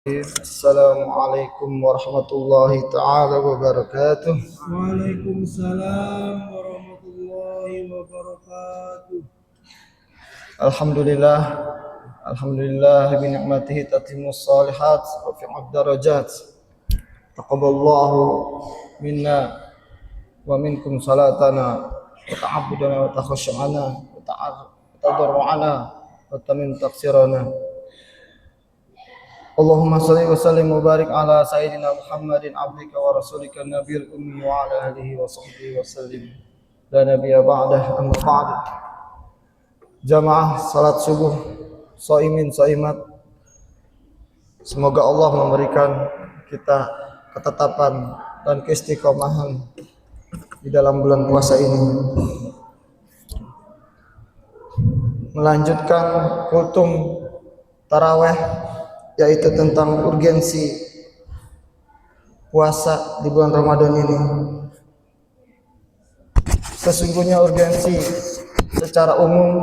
Assalamualaikum warahmatullahi taala wabarakatuh. Waalaikumsalam warahmatullahi wabarakatuh. Alhamdulillah, alhamdulillah bi ni'matihi tatimmus shalihat wa fi'ad darajat. Taqabbalallahu minna wa minkum salatana wa ta'abbudana wa takhashu'ana wa tadarru'ana wa tamin taqsirana. Allahumma salli wa sallim wa barik ala sayyidina Muhammadin abdika wa rasulika nabiyil ummi wa ala alihi wa sahbihi wa sallim. La nabiyya ba'dah, amma ba'd. Jamaah salat subuh, shaimin shaimat, semoga Allah memberikan kita ketetapan dan keistiqomahan di dalam bulan puasa ini. Melanjutkan kultum taraweh, yaitu tentang urgensi puasa di bulan Ramadan ini. Sesungguhnya urgensi secara umum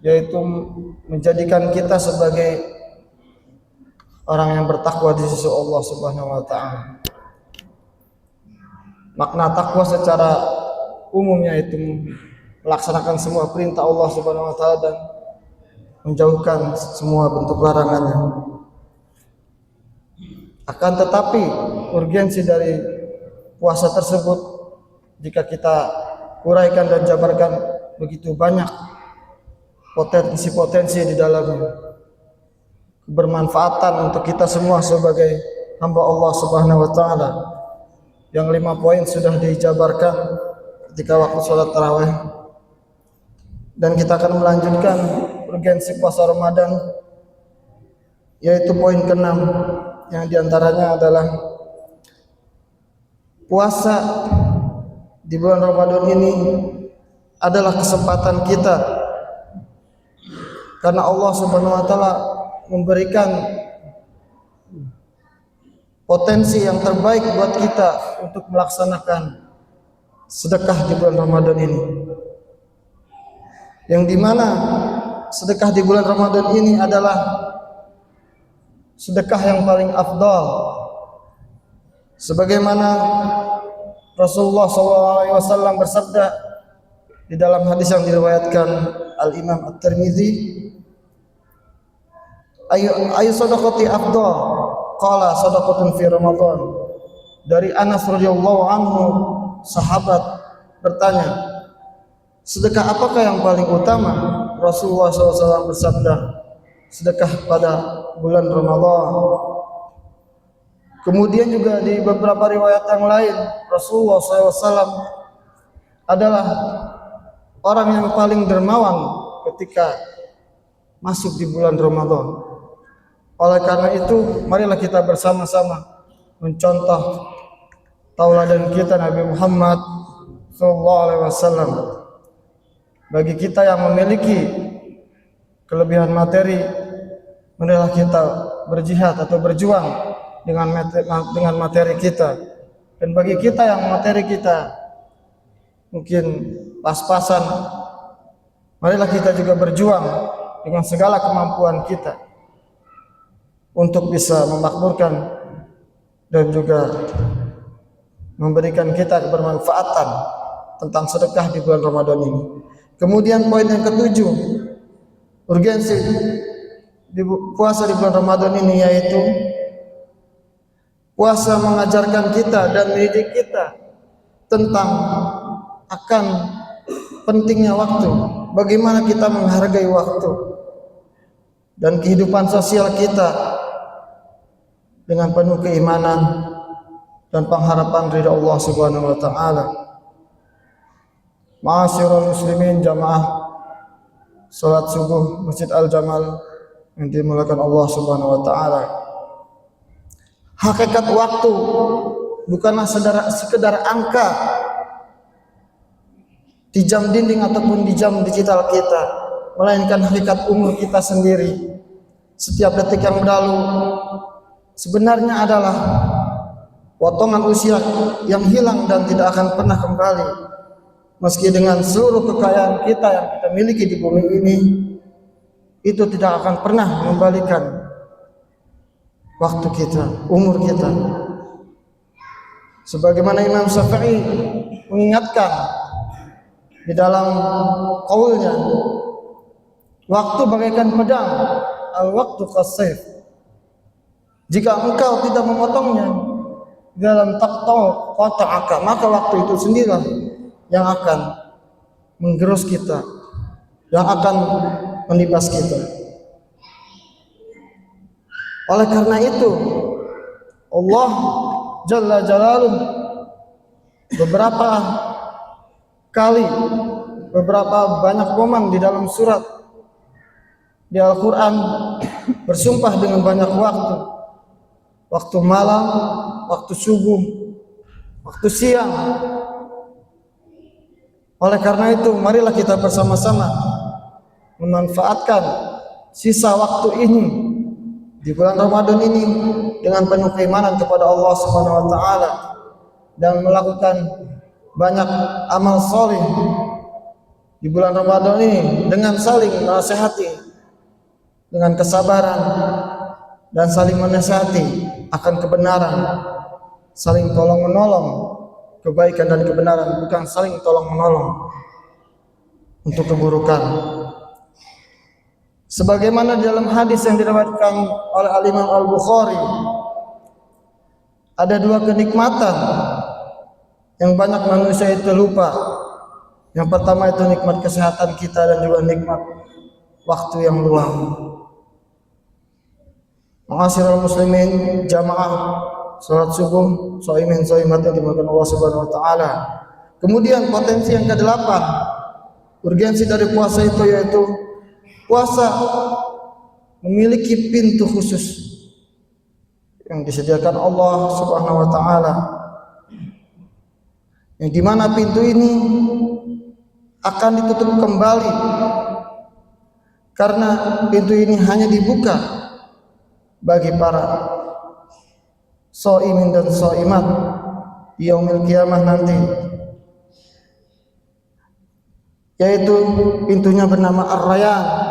yaitu menjadikan kita sebagai orang yang bertakwa di sisi Allah Subhanahu wa taala. Makna takwa secara umumnya itu melaksanakan semua perintah Allah Subhanahu wa taala dan menjauhkan semua bentuk larangannya. Akan tetapi urgensi dari puasa tersebut, jika kita uraikan dan jabarkan, begitu banyak potensi-potensi di dalamnya, kebermanfaatan untuk kita semua sebagai hamba Allah Subhanahu wa taala. Yang 5 poin sudah dijabarkan ketika waktu sholat tarawih, dan kita akan melanjutkan urgensi puasa Ramadan, yaitu poin ke-6, yang diantaranya adalah puasa di bulan Ramadan ini adalah kesempatan kita, karena Allah Subhanahu wa taala memberikan potensi yang terbaik buat kita untuk melaksanakan sedekah di bulan Ramadan ini, yang dimana sedekah di bulan Ramadan ini adalah sedekah yang paling afdal, sebagaimana Rasulullah SAW bersabda di dalam hadis yang diriwayatkan Al-Imam At-Tirmidzi, ayu sadaqati afdal, qala sadaqatun fi Ramadan. Dari Anas radhiyallahu anhu, sahabat bertanya, sedekah apakah yang paling utama? Rasulullah SAW bersabda, sedekah pada bulan Ramadan. Kemudian juga di beberapa riwayat yang lain, Rasulullah SAW adalah orang yang paling dermawan ketika masuk di bulan Ramadan. Oleh karena itu, marilah kita bersama-sama mencontoh tauladan kita Nabi Muhammad SAW. Bagi kita yang memiliki kelebihan materi, marilah kita berjihad atau berjuang dengan materi kita. Dan bagi kita yang materi kita mungkin pas-pasan, marilah kita juga berjuang dengan segala kemampuan kita untuk bisa memakmurkan dan juga memberikan kita kebermanfaatan tentang sedekah di bulan Ramadan ini. Kemudian poin yang ke-7, urgensi di puasa di bulan Ramadan ini, yaitu puasa mengajarkan kita dan mendidik kita tentang akan pentingnya waktu, bagaimana kita menghargai waktu dan kehidupan sosial kita dengan penuh keimanan dan pengharapan ridha Allah Subhanahu wa taala. Ma'asyiral muslimin, jamaah salat subuh Masjid Al-Jamal yang dimuliakan Allah Subhanahu wa taala. Hakikat waktu bukanlah sekedar angka di jam dinding ataupun di jam digital kita, melainkan hakikat umur kita sendiri. Setiap detik yang berlalu sebenarnya adalah potongan usia yang hilang dan tidak akan pernah kembali. Meski dengan seluruh kekayaan kita yang kita miliki di bumi ini, itu tidak akan pernah mengembalikan waktu kita, umur kita. Sebagaimana Imam Syafi'i mengingatkan di dalam qaulnya, waktu bagaikan pedang, al-waqtu kas-sayf. Jika engkau tidak memotongnya dalam taqta qata'aka, maka waktu itu sendirilah yang akan menggerus kita, yang akan menibas kita. Oleh karena itu, Allah Jalla Jalaluh beberapa kali, beberapa banyak momen di dalam surat di Al-Quran bersumpah dengan banyak waktu. Waktu malam, waktu subuh, waktu siang. Oleh karena itu, marilah kita bersama-sama memanfaatkan sisa waktu ini di bulan Ramadan ini dengan penuh keimanan kepada Allah Subhanahu wa taala dan melakukan banyak amal soleh di bulan Ramadan ini dengan saling menasihati, dengan kesabaran dan saling menasihati akan kebenaran, saling tolong menolong kebaikan dan kebenaran, bukan saling tolong menolong untuk keburukan. Sebagaimana dalam hadis yang diriwayatkan oleh Al-Imam Al-Bukhari, ada dua kenikmatan yang banyak manusia itu lupa. Yang pertama itu nikmat kesehatan kita dan juga nikmat waktu yang luang. Ma'asyiral muslimin, jamaah salat subuh, shaimin shaimat yang dimuliakan Allah Subhanahu wa taala. Kemudian potensi yang ke-8, urgensi dari puasa itu yaitu puasa memiliki pintu khusus yang disediakan Allah Subhanahu wa taala. Yang di mana pintu ini akan ditutup kembali karena pintu ini hanya dibuka bagi para shaimin dan shaimat di yaumil qiyamah nanti, yaitu pintunya bernama Ar-Rayyan.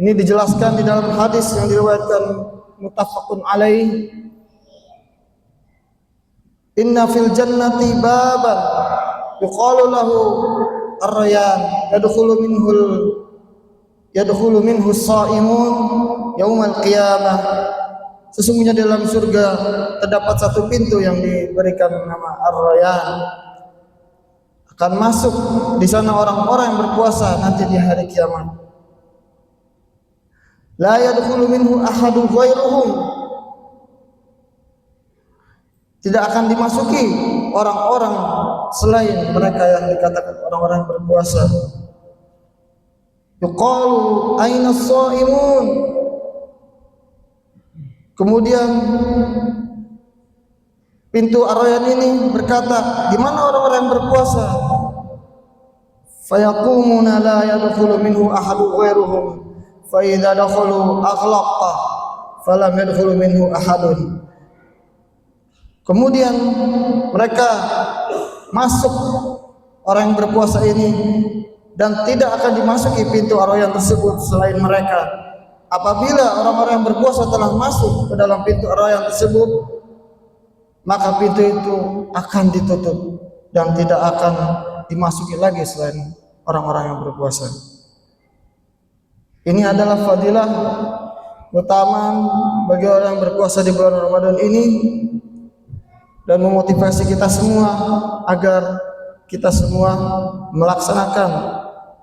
Ini dijelaskan di dalam hadis yang diriwayatkan muttafaqun alaih, inna fil jannati baban yuqalu lahu Ar-Rayyan yadkhulu minhu as-shaimun yaumal qiyamah. Sesungguhnya dalam surga terdapat satu pintu yang diberikan nama Ar-Rayyan. Akan masuk di sana orang-orang yang berpuasa nanti di hari kiamat. La yadkhulu minhu ahadun ghairuhum. Tidak akan dimasuki orang-orang selain mereka yang dikatakan orang-orang berpuasa. Yuqalu aina as-shaimun. Kemudian pintu Ar-Rayyan ini berkata, di mana orang-orang yang berpuasa? Fayaqumuna la yadkhulu minhu ahadun ghairuhum. Fa idza dakhalu aghlaqa falam yadkhulu minhu ahadun. Kemudian mereka masuk, orang yang berpuasa ini, dan tidak akan dimasuki pintu Ar-Rayyan tersebut selain mereka. Apabila orang-orang yang berpuasa telah masuk ke dalam pintu Ar-Rayyan tersebut, maka pintu itu akan ditutup dan tidak akan dimasuki lagi selain orang-orang yang berpuasa. Ini adalah fadilah utama bagi orang yang berpuasa di bulan Ramadan ini, dan memotivasi kita semua agar kita semua melaksanakan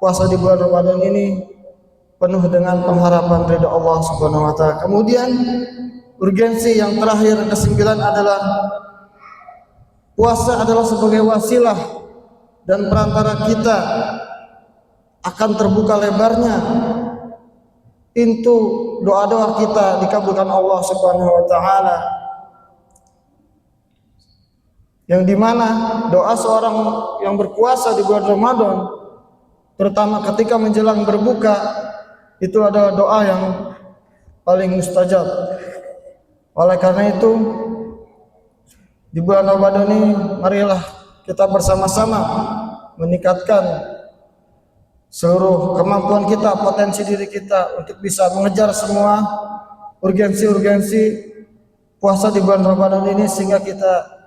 puasa di bulan Ramadan ini penuh dengan pengharapan ridha Allah Subhanahu wa taala. Kemudian urgensi yang terakhir ke-9 adalah puasa adalah sebagai wasilah dan perantara kita akan terbuka lebarnya pintu doa-doa kita dikabulkan Allah Subhanahu wa taala. Yang dimana doa seorang yang berpuasa di bulan Ramadan, terutama ketika menjelang berbuka, itu adalah doa yang paling mustajab. Oleh karena itu, di bulan Ramadan ini marilah kita bersama-sama meningkatkan seluruh kemampuan kita, potensi diri kita untuk bisa mengejar semua urgensi-urgensi puasa di bulan Ramadan ini, sehingga kita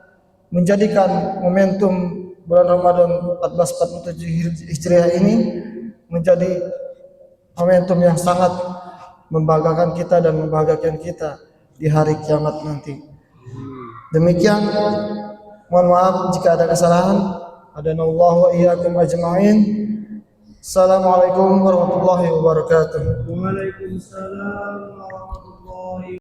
menjadikan momentum bulan Ramadan 1447 Hijriah ini menjadi momentum yang sangat membanggakan kita dan membahagiakan kita di hari kiamat nanti. Demikian, mohon maaf jika ada kesalahan. Hadanallahu wa iyyakum ajma'in. Assalamualaikum warahmatullahi wabarakatuh. Waalaikumsalam warahmatullahi